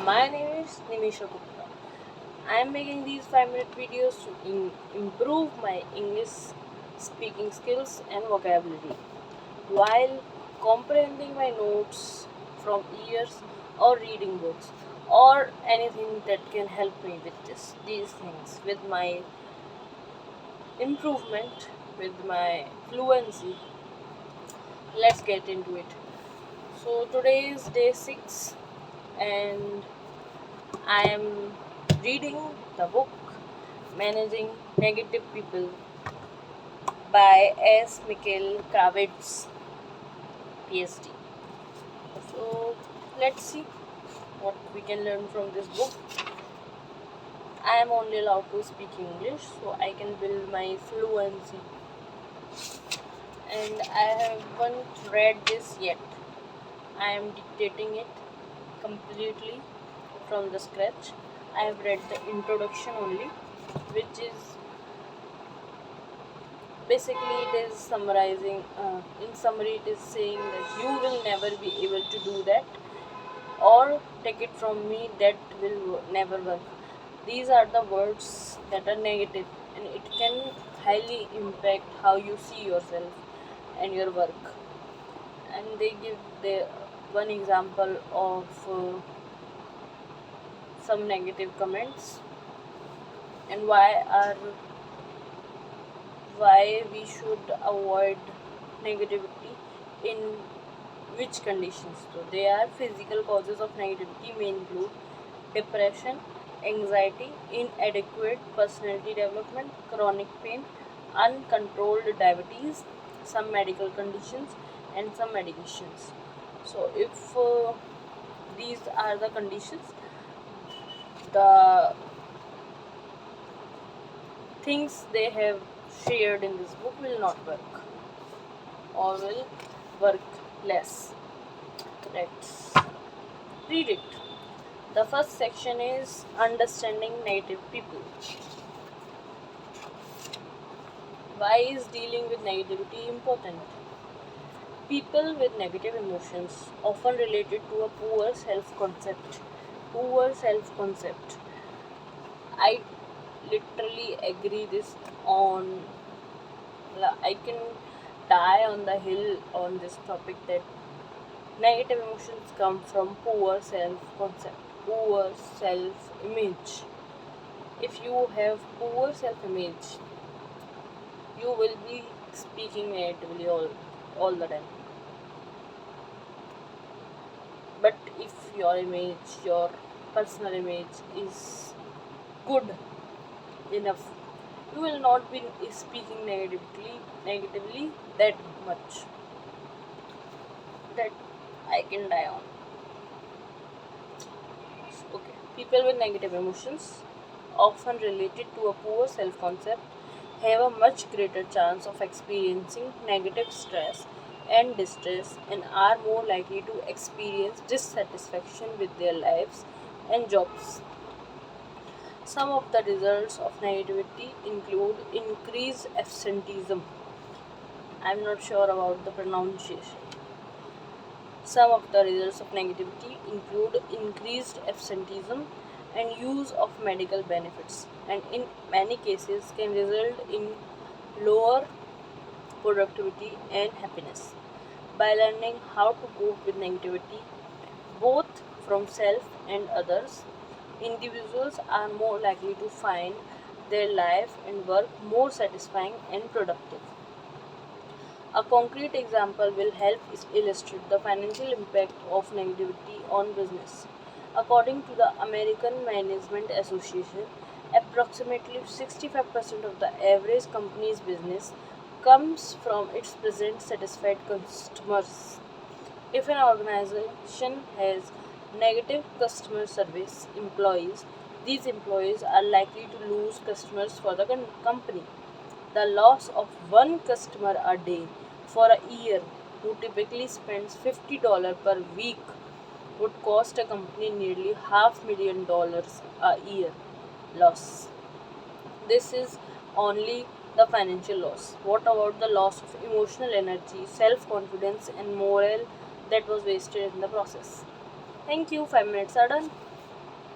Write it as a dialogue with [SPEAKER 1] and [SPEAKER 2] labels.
[SPEAKER 1] My name is Nimisha Gupta. I am making these 5-minute videos to improve my English speaking skills and vocabulary while comprehending my notes from ears or reading books or anything that can help me with these things, with my improvement, with my fluency. Let's get into it. So today is day 6 and I am reading the book Managing Negative People by S. Mikhail Kravitz, PhD. So let's see what we can learn from this book. I am only allowed to speak English, so I can build my fluency. And I haven't read this yet. I am dictating it completely from the scratch. I have read the introduction only, which is basically it is summarizing. In summary, it is saying that you will never be able to do that, or take it from me, that will never work. These are the words that are negative, and it can highly impact how you see yourself and your work. And they give the one example of some negative comments and why we should avoid negativity in which conditions. So they are physical causes of negativity may include depression, anxiety, inadequate personality development, chronic pain, uncontrolled diabetes, some medical conditions, and some medications. So if these are the conditions, the things they have shared in this book will not work or will work less. Let's read it. The first section is understanding negative people. Why is dealing with negativity important? People with negative emotions often related to a poor self-concept. Poor self-concept. I literally agree this on. I can die on the hill on this topic that negative emotions come from poor self-concept, poor self-image. If you have poor self-image, you will be speaking negatively all the time. But if your image, your personal image is good enough, you will not be speaking negatively that much that I can die on. Okay. People with negative emotions, often related to a poor self concept, have a much greater chance of experiencing negative stress and distress and are more likely to experience dissatisfaction with their lives and jobs. Some of the results of negativity include increased absenteeism. I'm not sure about the pronunciation. Some of the results of negativity include increased absenteeism and use of medical benefits, and in many cases can result in lower productivity and happiness. By learning how to cope with negativity, both from self and others, individuals are more likely to find their life and work more satisfying and productive. A concrete example will help illustrate the financial impact of negativity on business. According to the American Management Association, approximately 65% of the average company's business comes from its present satisfied customers. If an organization has negative customer service employees, these employees are likely to lose customers for the company. The loss of one customer a day for a year who typically spends $50 per week would cost a company nearly $500,000 a year loss. This is only the financial loss. What about the loss of emotional energy, self confidence, and morale that was wasted in the process? Thank you. 5 minutes are done.